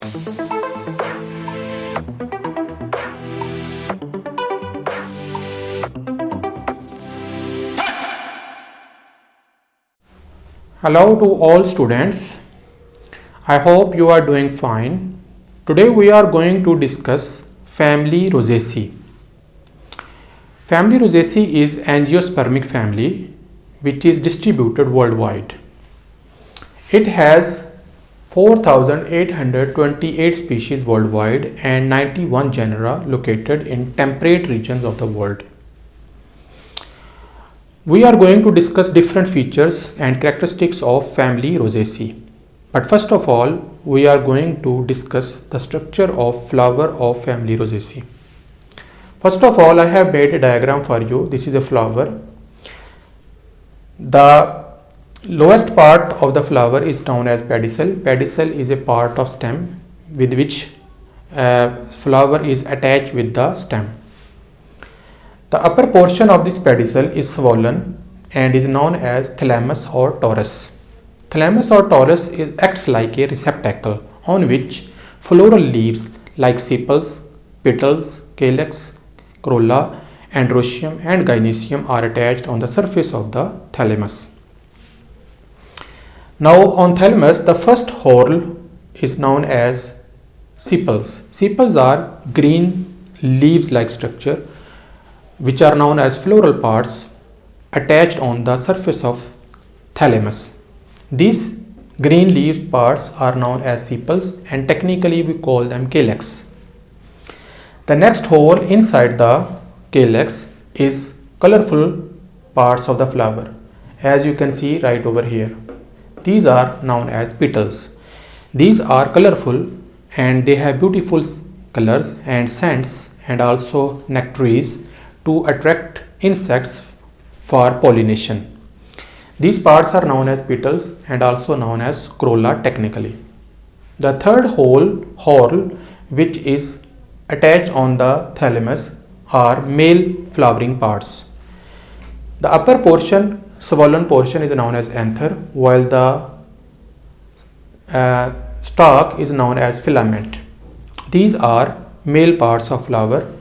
Hello to all students. I hope you are doing fine. Today we are going to discuss family Rosaceae. Family Rosaceae is angiospermic family which is distributed worldwide. It has 4,828 species worldwide and 91 genera located in temperate regions of the world. We are going to discuss different features and characteristics of family Rosaceae. But first of all, we are going to discuss the structure of flower of family Rosaceae. First of all, I have made a diagram for you. This is a flower. The lowest part of the flower is known as pedicel. Pedicel is a part of stem with which flower is attached with the stem. The upper portion of this pedicel is swollen and is known as thalamus or torus. Thalamus or torus acts like a receptacle on which floral leaves like sepals, petals, calyx, corolla, androecium and gynoecium are attached on the surface of the thalamus. Now on thalamus, the first whorl is known as sepals. Sepals are green leaves like structure which are known as floral parts attached on the surface of thalamus. These green leaf parts are known as sepals and technically we call them calyx. The next whorl inside the calyx is colorful parts of the flower, as you can see right over here. These are known as petals. These are colorful and they have beautiful colors and scents and also nectaries to attract insects for pollination. These parts are known as petals and also known as corolla technically. The third whorl which is attached on the thalamus are male flowering parts. The upper portion, swollen portion is known as anther, while the stalk is known as filament. These are male parts of flower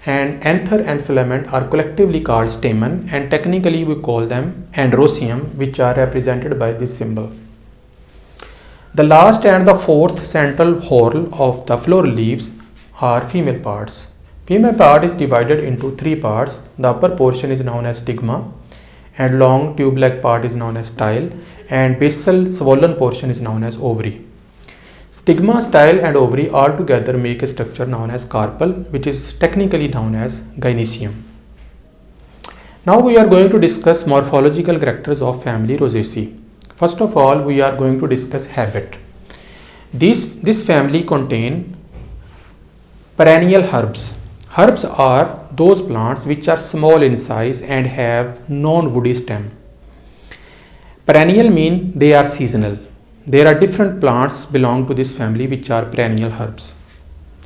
and anther and filament are collectively called stamen and technically we call them androecium, which are represented by this symbol. The last and the fourth central whorl of the floral leaves are female parts. Female part is divided into three parts. The upper portion is known as stigma and long tube-like part is known as style and basal swollen portion is known as ovary. Stigma, style and ovary all together make a structure known as carpel, which is technically known as gynoecium. Now we are going to discuss morphological characters of family Rosaceae. First of all, we are going to discuss habit. This family contain perennial herbs. Herbs are those plants which are small in size and have non-woody stem. Perennial mean they are seasonal. There are different plants belong to this family which are perennial herbs.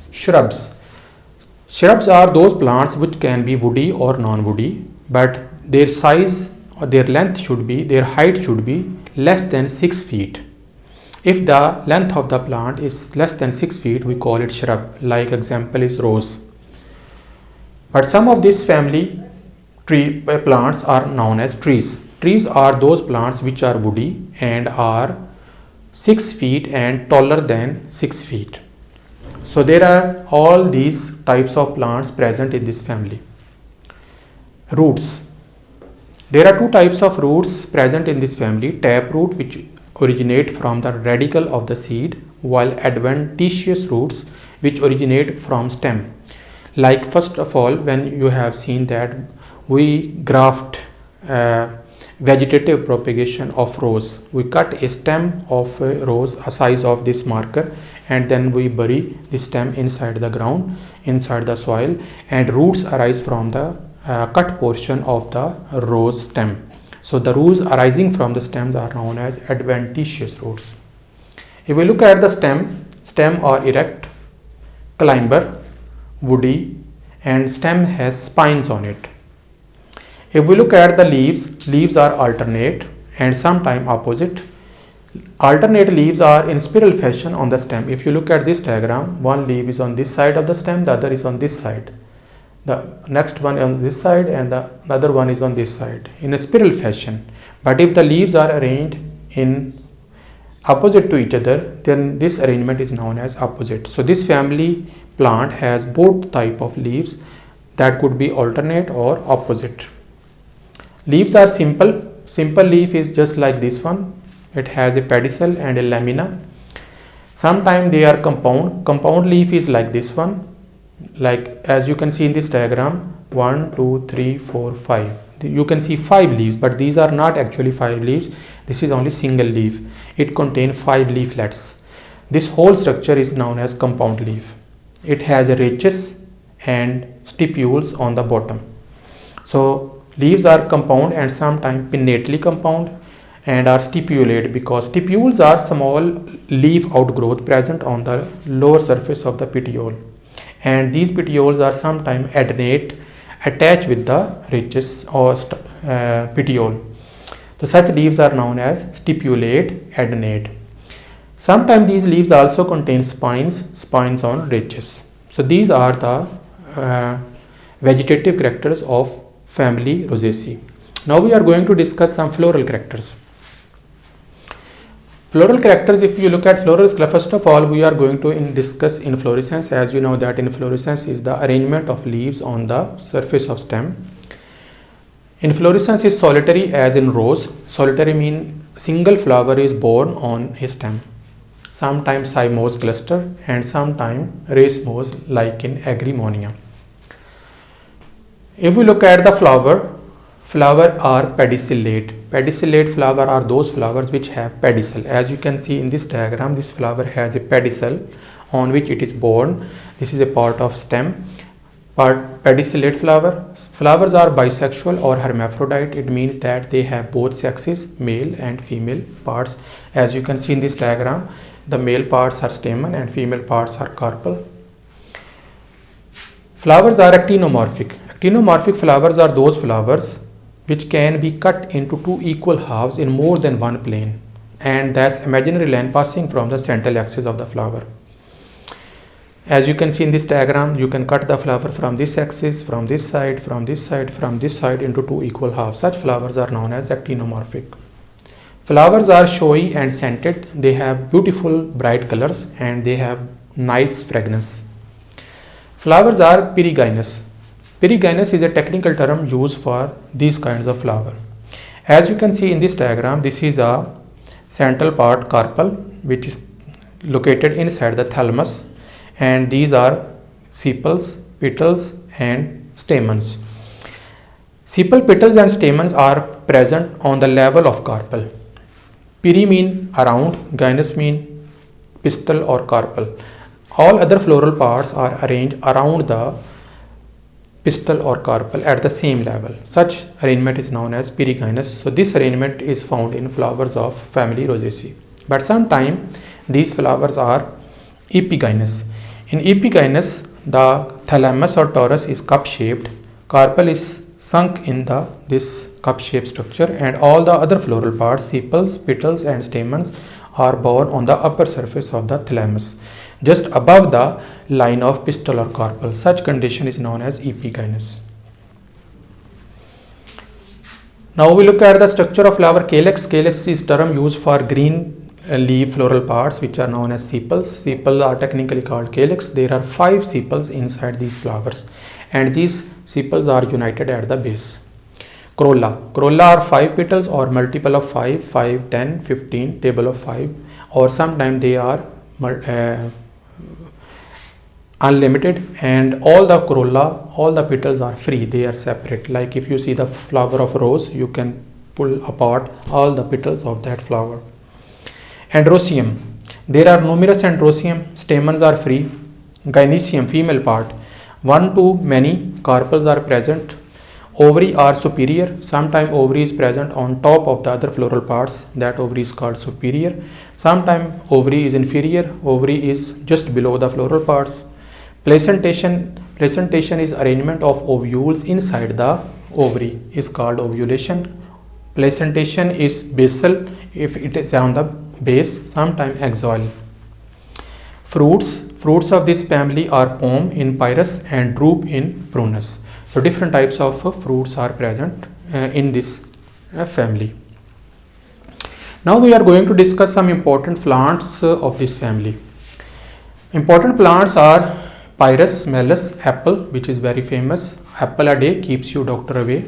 Shrubs. Shrubs are those plants which can be woody or non-woody, but their size or their height should be less than 6 feet. If the length of the plant is less than 6 feet, we call it shrub. Like example is rose. But some of this family plants are known as trees. Trees are those plants which are woody and are 6 feet and taller than 6 feet. So there are all these types of plants present in this family. Roots. There are two types of roots present in this family. Taproot, which originate from the radicle of the seed, while adventitious roots which originate from stem. Like first of all, when you have seen that we graft vegetative propagation of rose. We cut a stem of a rose a size of this marker and then we bury the stem inside the ground, inside the soil, and roots arise from the cut portion of the rose stem. So the roots arising from the stems are known as adventitious roots. If we look at the stem are erect, climber, woody, and stem has spines on it. If we look at the leaves are alternate and sometimes opposite. Alternate leaves are in spiral fashion on the stem. If you look at this diagram, one leaf is on this side of the stem, the other is on this side. The next one on this side and the other one is on this side in a spiral fashion. But if the leaves are arranged in opposite to each other, then this arrangement is known as opposite. So this family plant has both type of leaves that could be alternate or opposite. Leaves are simple. Simple leaf is just like this one. It has a pedicel and a lamina. Sometimes they are compound. Compound leaf is like this one. Like as you can see in this diagram, 1, 2, 3, 4, 5. You can see 5 leaves, but these are not actually 5 leaves. This is only single leaf. It contains 5 leaflets. This whole structure is known as compound leaf. It has a rachis and stipules on the bottom. So leaves are compound and sometimes pinnately compound and are stipulate because stipules are small leaf outgrowth present on the lower surface of the petiole, and these petioles are sometimes adnate attached with the rachis or petiole. So such leaves are known as stipulate adnate. Sometimes these leaves also contain spines on rachis. So these are the vegetative characters of family Rosaceae. Now we are going to discuss some floral characters. Floral characters, if you look at florals, first of all we are going to discuss inflorescence. As you know that inflorescence is the arrangement of leaves on the surface of stem. Inflorescence is solitary as in rose. Solitary means single flower is born on a stem. Sometimes cymose cluster and sometimes racemose like in Agrimonia. If we look at the flower are pedicellate. Pedicellate flower are those flowers which have pedicel. As you can see in this diagram, this flower has a pedicel on which it is borne. This is a part of stem. Pedicellate flowers are bisexual or hermaphrodite. It means that they have both sexes, male and female parts. As you can see in this diagram, the male parts are stamen and female parts are carpel. Flowers are actinomorphic. Actinomorphic flowers are those flowers which can be cut into two equal halves in more than one plane, and thus imaginary line passing from the central axis of the flower. As you can see in this diagram, you can cut the flower from this axis, from this side, from this side, from this side into two equal halves. Such flowers are known as actinomorphic. Flowers are showy and scented. They have beautiful bright colors and they have nice fragrance. Flowers are perigynous. Perigynous is a technical term used for these kinds of flower. As you can see in this diagram, this is a central part carpel which is located inside the thalamus, and these are sepals, petals and stamens. Sepal, petals and stamens are present on the level of carpel. Peri mean around, gynous mean pistil or carpel. All other floral parts are arranged around the pistil or carpel at the same level. Such arrangement is known as perigynous. So this arrangement is found in flowers of family Rosaceae. But sometimes these flowers are epigynous. In epigynous, the thalamus or torus is cup shaped, carpel is sunk in this cup shaped structure, and all the other floral parts, sepals, petals and stamens are borne on the upper surface of the thalamus, just above the line of pistil or carpel. Such condition is known as epigynous. Now we look at the structure of flower calyx. Calyx is term used for green leaf floral parts which are known as sepals. Sepals are technically called calyx. There are 5 sepals inside these flowers, and these sepals are united at the base. Corolla. Corolla are 5 petals or multiple of 5, 5, 10, 15, table of 5, or sometimes they are unlimited, and all the corolla, all the petals are free, they are separate. Like if you see the flower of rose, you can pull apart all the petals of that flower. Androecium. There are numerous androecium, stamens are free. Gynoecium, female part, 1 to many carpels are present. Ovary are superior. Sometimes ovary is present on top of the other floral parts. That ovary is called superior. Sometimes ovary is inferior. Ovary is just below the floral parts. Placentation. Placentation is arrangement of ovules inside the ovary is called ovulation. Placentation is basal if it is on the base, sometimes axial. Fruits of this family are pome in Pyrus and drupe in Prunus. So different types of fruits are present in this family. Now we are going to discuss some important plants of this family. Important plants are Pyrus Melas, apple, which is very famous. Apple a day keeps you doctor away.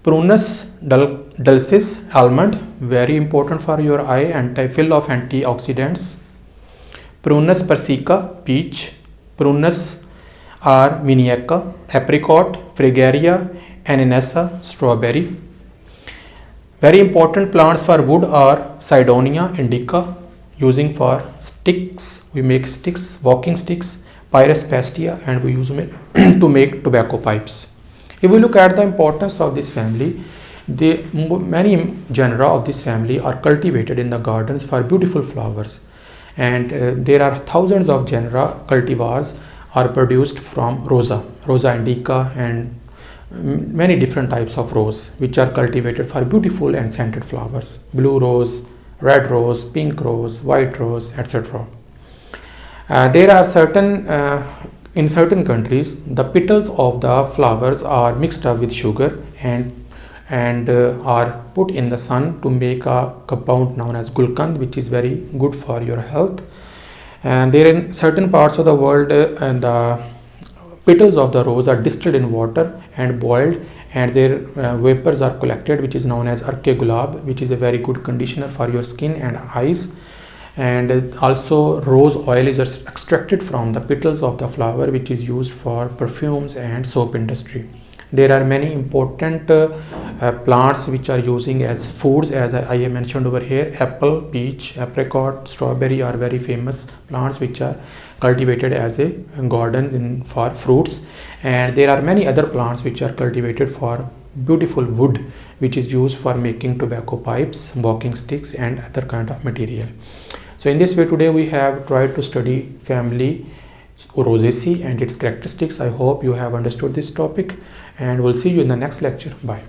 Prunus dulcis, almond, very important for your eye, full of antioxidants. Prunus persica, peach. Prunus armeniaca, apricot. Fragaria ananassa, strawberry. Very important plants for wood are Cydonia indica, using for sticks. We make sticks, walking sticks. Pyrus pastia, and we use it to make tobacco pipes. If we look at the importance of this family, many genera of this family are cultivated in the gardens for beautiful flowers, and there are thousands of genera cultivars are produced from Rosa indica, and many different types of rose which are cultivated for beautiful and scented flowers: blue rose, red rose, pink rose, white rose, etc. There are in certain countries, the petals of the flowers are mixed up with sugar and are put in the sun to make a compound known as gulkand, which is very good for your health. And there in certain parts of the world, the petals of the rose are distilled in water and boiled, and their vapors are collected, which is known as arke gulab, which is a very good conditioner for your skin and eyes. And also rose oil is extracted from the petals of the flower, which is used for perfumes and soap industry. There are many important plants which are using as foods, as I have mentioned over here. Apple, peach, apricot, strawberry are very famous plants which are cultivated as a gardens for fruits. And there are many other plants which are cultivated for beautiful wood, which is used for making tobacco pipes, walking sticks, and other kind of material. So in this way, today we have tried to study family Rosaceae and its characteristics. I hope you have understood this topic, and we'll see you in the next lecture. Bye.